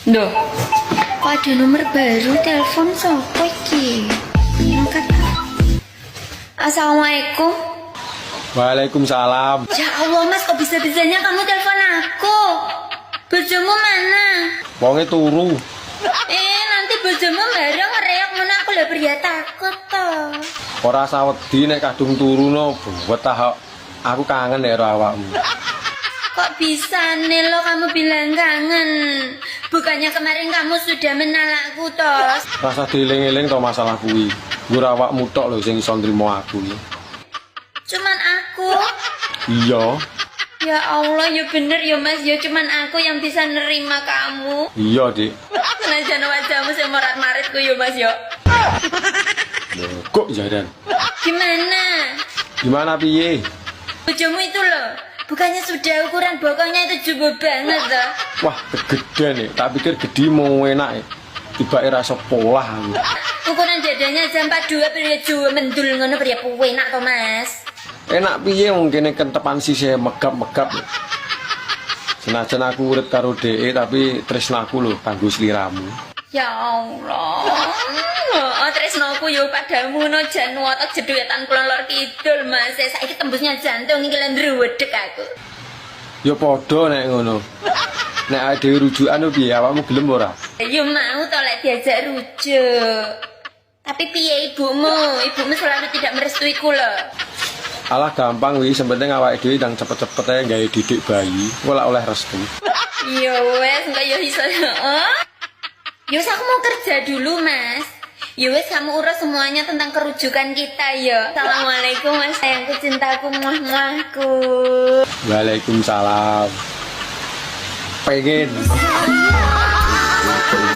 Duh, kok ada nomor baru telepon siapa iki? Angkat. Assalamualaikum. Waalaikumsalam. Ya Allah mas, kok bisa-bisanya kamu telepon aku? Bojomu mana? Wonge turu. Nanti bojomu bareng ngereok mana aku lah ya takut toh. Ora sawedi nek kadung turu no betah aku kangen karo awakmu. Kok bisa nih lo kamu bilang kangen? Bukannya kemarin kamu sudah menalakku toh? Rasa dieling-eling to masalah kuwi. Ora awakmu tok lho sing iso nrimo aku iki. Cuman aku? Iya. Ya Allah, ya bener ya mas, ya cuman aku yang bisa nerima kamu. Iya, Dik. Senajan wajahmu sing morat-maritku ya mas ya. Kok jaran? Gimana? Gimana piye? Bojomu itu loh, bukannya sudah ukuran bokongnya itu jumbo banget toh? Wah, kegedean nih. Tak pikir gede mau enak ya. Tiba rasa polah aku. Ukuran dadanya aja 42 pria jual mendul ngono pria enak toh mas. Enak piye mungkin kentepan sisih megap-megap. Senajan aku urip karo dhek tapi tresnaku lho kanggo sliramu. Ya Allah. Oh, tresnoku yo padamu no jan wotok jedhuetan kulon lor kidul mas. Saiki tembusnya jantung iki lho ndruwedeg aku. Ya padha nek ngono. Nek awake dhewe rujukan piye awakmu gelem ora? Ya mau to lek diajak rujuk. Tapi piye ibumu? Ibumu selalu tidak merestuiku loh. Alah gampang wi, sepenting awake dhewe ndang cepet-cepet ae gawe didik bayi, ora oleh restu. Ya wes, enggak ya iso. Ya wes aku mau kerja dulu, Mas. Ya wes kamu urus semuanya tentang kerujukan kita ya. Assalamualaikum Mas sayangku cintaku muah-muahku. Waalaikumsalam. Pengen